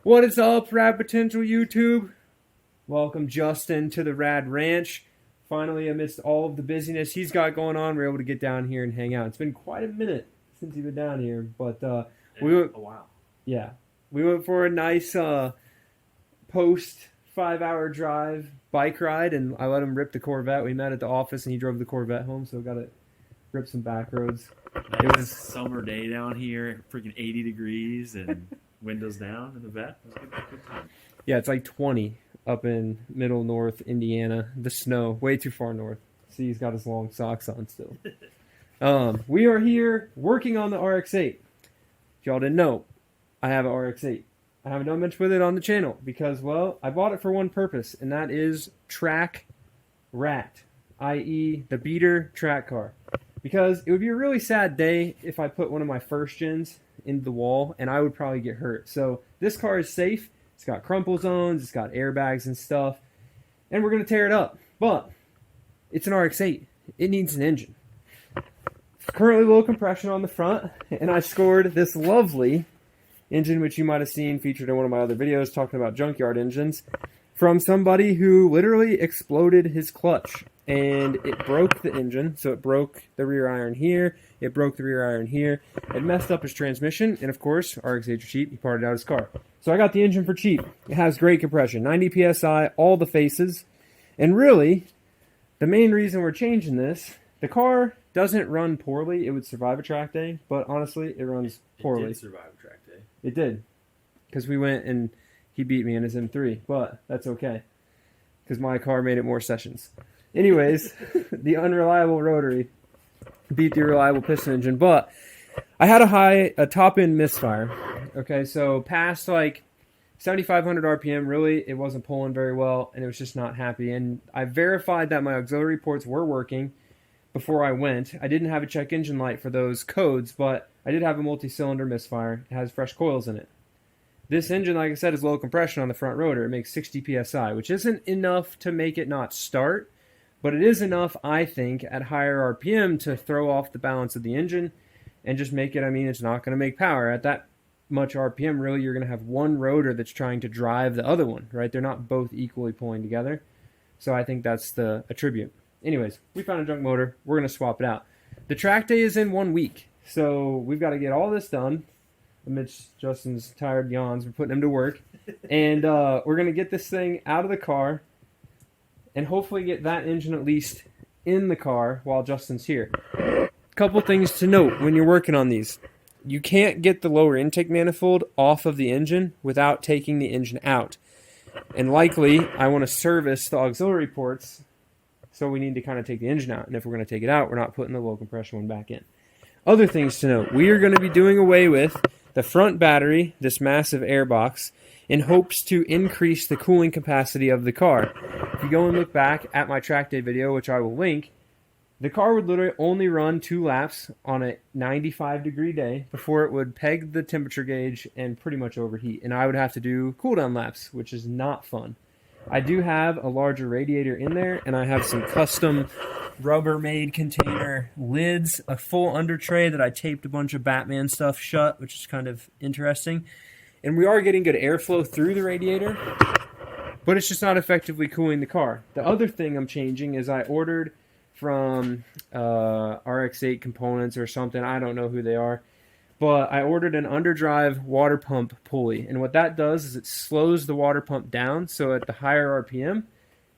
What is up, Rad Potential YouTube? Welcome Justin to the Rad Ranch. Finally, amidst all of the busyness he's got going on, we're able to get down here and hang out. It's been quite a minute since you've been down here, but we went a while. Yeah, we went for a nice post 5-hour drive bike ride, and I let him rip the Corvette. We met at the office, and he drove the Corvette home, so got to rip some back roads. Nice It was summer day down here, freaking 80 degrees and windows down in the vet. It was a good time. Yeah, it's like 20 up in middle north Indiana. The snow, way too far north. See, he's got his long socks on still. We are here working on the RX8. If y'all didn't know, I have an RX8. I haven't done much with it on the channel because, well, I bought it for one purpose, and that is track rat, i.e. the beater track car. Because it would be a really sad day if I put one of my first gens into the wall, and I would probably get hurt. So this car is safe. It's got crumple zones. It's got airbags and stuff. And we're going to tear it up. But it's an RX-8. It needs an engine. Currently low compression on the front. And I scored this lovely engine, which you might have seen featured in one of my other videos talking about junkyard engines, from somebody who literally exploded his clutch. And it broke the engine, so it broke the rear iron here, it broke the rear iron here, it messed up his transmission, and of course, RX8 are cheap, he parted out his car. So I got the engine for cheap. It has great compression, 90 PSI, all the faces, and really, the main reason we're changing this, the car doesn't run poorly. It would survive a track day, but honestly, it runs poorly. It did survive a track day. It did, because we went and he beat me in his M3, but that's okay, because my car made it more sessions. Anyways, the unreliable rotary beat the reliable piston engine, but I had a top-end misfire. Okay, so past like 7,500 RPM, really, it wasn't pulling very well, and it was just not happy. And I verified that my auxiliary ports were working before I went. I didn't have a check engine light for those codes, but I did have a multi-cylinder misfire. It has fresh coils in it. This engine, like I said, is low compression on the front rotor. It makes 60 PSI, which isn't enough to make it not start, but it is enough, I think, at higher RPM to throw off the balance of the engine and just make it, I mean, it's not going to make power. At that much RPM, really, you're going to have one rotor that's trying to drive the other one, right? They're not both equally pulling together. So I think that's the attribute. Anyways, we found a junk motor. We're going to swap it out. The track day is in 1 week. So we've got to get all this done. Amidst Justin's tired yawns, we're putting him to work. And we're going to get this thing out of the car and hopefully get that engine at least in the car while Justin's here. Couple things to note when you're working on these. You can't get the lower intake manifold off of the engine without taking the engine out. And likely, I want to service the auxiliary ports, so we need to kind of take the engine out. And if we're going to take it out, we're not putting the low compression one back in. Other things to note. We are going to be doing away with the front battery, this massive air box, in hopes to increase the cooling capacity of the car. If you go and look back at my track day video, which I will link, the car would literally only run 2 laps on a 95-degree day before it would peg the temperature gauge and pretty much overheat. And I would have to do cool-down laps, which is not fun. I do have a larger radiator in there, and I have some custom Rubbermaid container lids, a full under tray that I taped a bunch of Batman stuff shut, which is kind of interesting. And we are getting good airflow through the radiator, but it's just not effectively cooling the car. The other thing I'm changing is I ordered from RX8 components or something. I don't know who they are. But I ordered an underdrive water pump pulley. And what that does is it slows the water pump down, so at the higher RPM,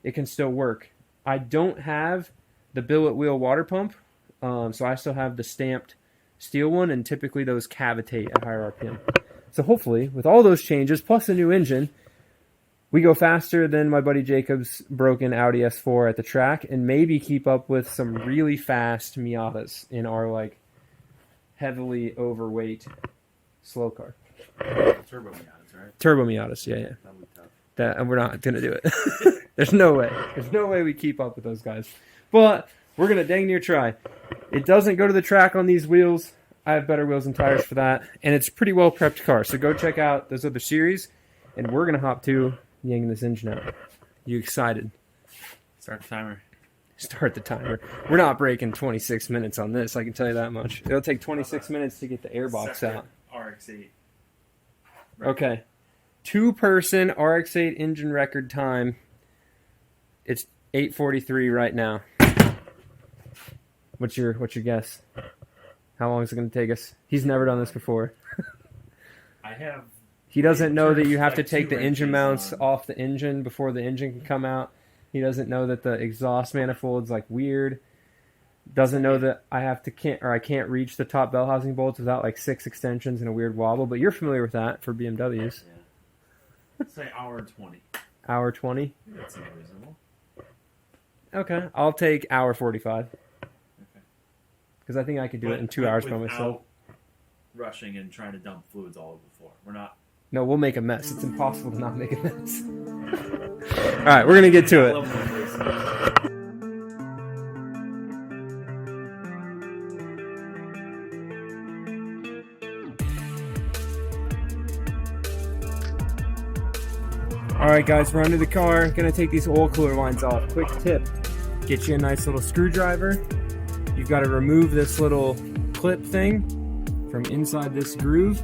it can still work. I don't have the billet wheel water pump, so I still have the stamped steel one, and typically those cavitate at higher RPM. So hopefully, with all those changes, plus a new engine, we go faster than my buddy Jacob's broken Audi S4 at the track, and maybe keep up with some really fast Miatas in our, like, heavily overweight slow car. Turbo Miatas, right? Turbo Miatas, yeah. That'll be tough. And we're not going to do it. There's no way. There's no way we keep up with those guys. But we're going to dang near try. It doesn't go to the track on these wheels. I have better wheels and tires for that. And it's a pretty well prepped car. So go check out those other series. And we're going to hop to yanking this engine out. You excited? Start the timer. Start the timer. We're not breaking 26 minutes on this, I can tell you that much. It'll take 26 minutes to get the airbox out. RX8. Okay. two-person RX8 engine record time. It's 8:43 right now. What's your guess? How long is it going to take us? He's never done this before. I have. He doesn't know that you have to like take two the engine wrenches mounts on. off the engine before the engine can come out. He doesn't know that the exhaust manifold's like weird. Doesn't know that I can't reach the top bell housing bolts without like 6 extensions and a weird wobble. But you're familiar with that for BMWs. Yeah. Say hour and 20. Hour 20. That seems reasonable. Okay, I'll take hour 45 Okay. because I think I could do it in 2 hours by myself. without rushing and trying to dump fluids all over the floor. We're not. No, we'll make a mess. It's impossible to not make a mess. All right, we're gonna get to it. Level of racing. Alright guys, we're under the car. Gonna take these oil cooler lines off. Quick tip. Get you a nice little screwdriver. You've got to remove this little clip thing from inside this groove.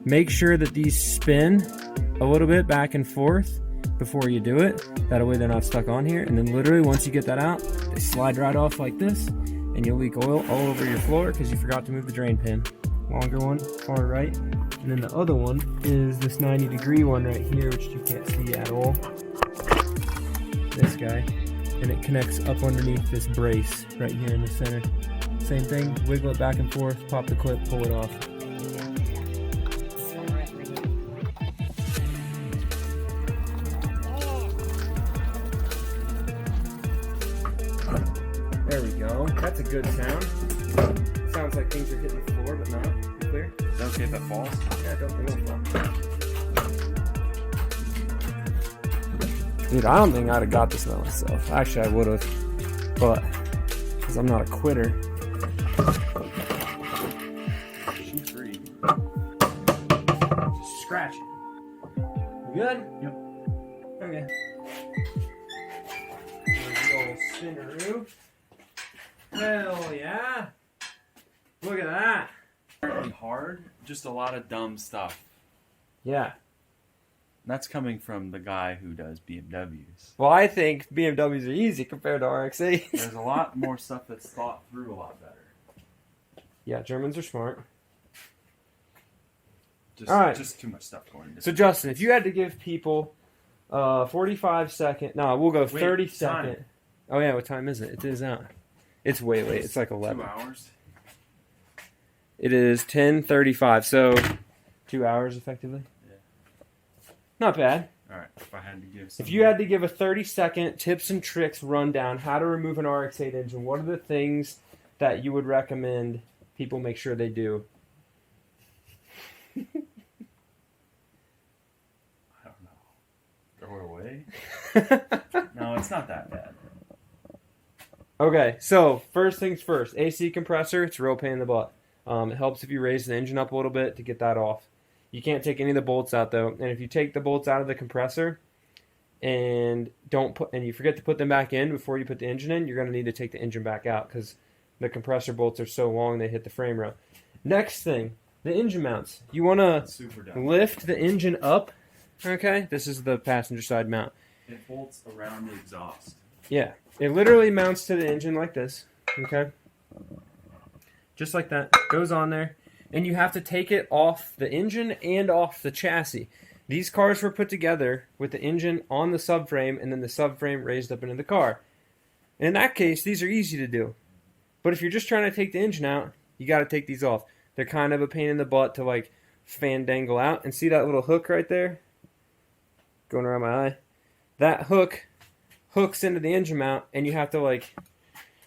Make sure that these spin a little bit back and forth before you do it. That way they're not stuck on here. And then literally once you get that out, they slide right off like this and you'll leak oil all over your floor because you forgot to move the drain pan. Longer one, far right. And then the other one is this 90-degree one right here, which you can't see at all. This guy. And it connects up underneath this brace right here in the center. Same thing, wiggle it back and forth, pop the clip, pull it off. There we go. That's a good sound. Sounds like things are hitting the floor, but not. Clear? Is that okay if that falls? Yeah, don't think it'll fall. Dude, I don't think I'd have got this by myself. Actually, I would have, but because I'm not a quitter. Shoot free. Just scratch it. You good? Yep. Okay. Here's the old spinneroo. Hell yeah! Look at that. Really hard, just a lot of dumb stuff. Yeah. That's coming from the guy who does BMWs. Well, I think BMWs are easy compared to RX8s. There's a lot more stuff that's thought through a lot better. Yeah, Germans are smart. Just, All right. just too much stuff going into So, Justin, if you had to give people 45 second... No, we'll go 30 second. time. Oh, yeah, what time is it? It is out. It's way late. It's like 11. 2 hours. It is 10:35, so 2 hours effectively. Yeah. Not bad. All right. If I had to give, If you had to give a 30-second tips and tricks rundown, how to remove an RX-8 engine, what are the things that you would recommend people make sure they do? I don't know. Throw it away? No, it's not that bad. Okay, so first things first, AC compressor, it's a real pain in the butt. It helps if you raise the engine up a little bit to get that off. You can't take any of the bolts out though, and if you take the bolts out of the compressor and you forget to put them back in before you put the engine in, you're going to need to take the engine back out because the compressor bolts are so long they hit the frame rail. Next thing, the engine mounts. You want to Super dumb. lift the engine up. Okay, this is the passenger side mount. It bolts around the exhaust. Yeah, it literally mounts to the engine like this, okay? Just like that, goes on there. And you have to take it off the engine and off the chassis. These cars were put together with the engine on the subframe and then the subframe raised up into the car. And in that case, these are easy to do. But if you're just trying to take the engine out, you got to take these off. They're kind of a pain in the butt to like fandangle out. And see that little hook right there? Going around my eye? That hook hooks into the engine mount and you have to like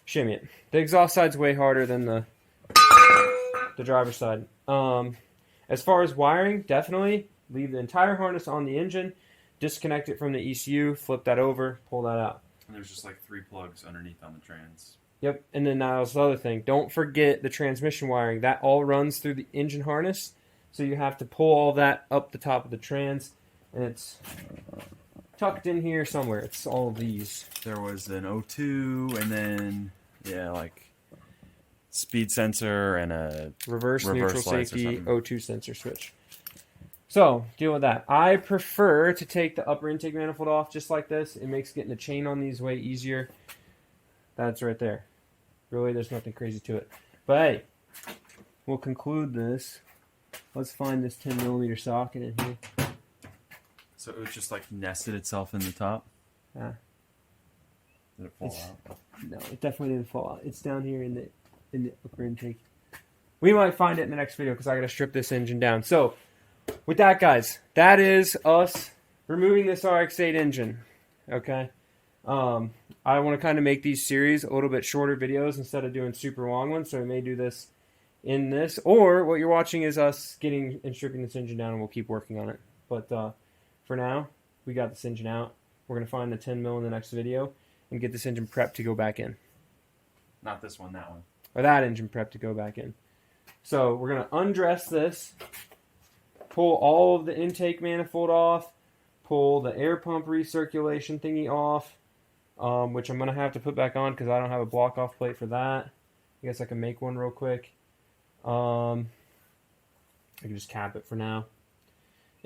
shimmy it. The exhaust side's way harder than the driver's side. As far as wiring, definitely leave the entire harness on the engine, disconnect it from the ECU, flip that over, pull that out. And there's just like 3 plugs underneath on the trans. Yep, and then that was the other thing. Don't forget the transmission wiring. That all runs through the engine harness, so you have to pull all that up the top of the trans, and it's tucked in here somewhere. It's all of these. There was an O2 and then, yeah, like speed sensor and a Reverse neutral lights or safety something. O2 sensor switch. So, deal with that. I prefer to take the upper intake manifold off just like this. It makes getting the chain on these way easier. That's right there. Really, there's nothing crazy to it. But hey, we'll conclude this. Let's find this 10 millimeter socket in here. So it was just like nested itself in the top? Ah. Did it fall out? No, it definitely didn't fall out. It's down here in the upper intake. We might find it in the next video because I got to strip this engine down. So, with that, guys, that is us removing this RX8 engine. Okay? I want to kind of make these series a little bit shorter videos instead of doing super long ones, so we may do this in this. Or what you're watching is us getting and stripping this engine down, and we'll keep working on it. But for now, we got this engine out. We're going to find the 10 mil in the next video and get this engine prepped to go back in. Not this one, that one. Or that engine prepped to go back in. So we're going to undress this, pull all of the intake manifold off, pull the air pump recirculation thingy off, which I'm going to have to put back on because I don't have a block-off plate for that. I guess I can make one real quick. I can just cap it for now.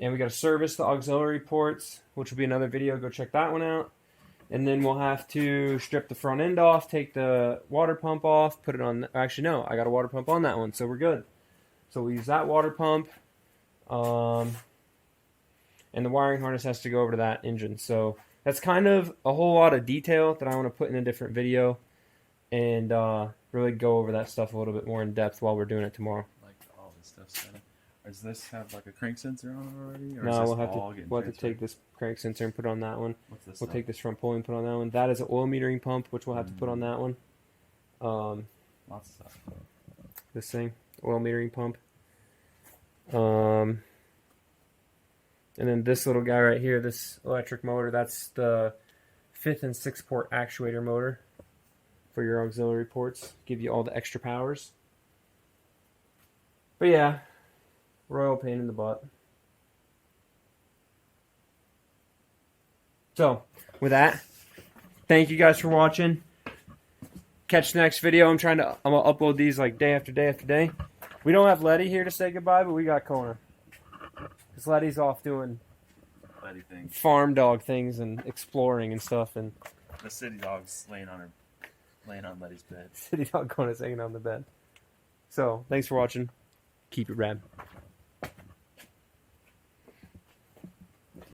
And we got to service the auxiliary ports, which will be another video. Go check that one out. And then we'll have to strip the front end off, take the water pump off, put it on. Actually, no, I got a water pump on that one, so we're good. So we'll use that water pump. And the wiring harness has to go over to that engine. So that's kind of a whole lot of detail that I want to put in a different video and really go over that stuff a little bit more in depth while we're doing it tomorrow. Like all this stuff set up. Does this have like a crank sensor on it already? Or No, is this we'll have to take this crank sensor and put on that one. What's this We'll stuff? take this front pulley and put on that one. That is an oil metering pump, which we'll have to put on that one. Lots of stuff. This thing, oil metering pump. And then this little guy right here, this electric motor, that's the 5th and 6th port actuator motor for your auxiliary ports. Give you all the extra powers. But yeah, royal pain in the butt. So, with that, thank you guys for watching. Catch the next video. I'm gonna upload these like day after day after day. We don't have Letty here to say goodbye, but we got Kona. Because Letty's off doing farm dog things and exploring and stuff, and the city dog's laying on Letty's bed. city dog Kona's hanging on the bed. So, thanks for watching. Keep it rad.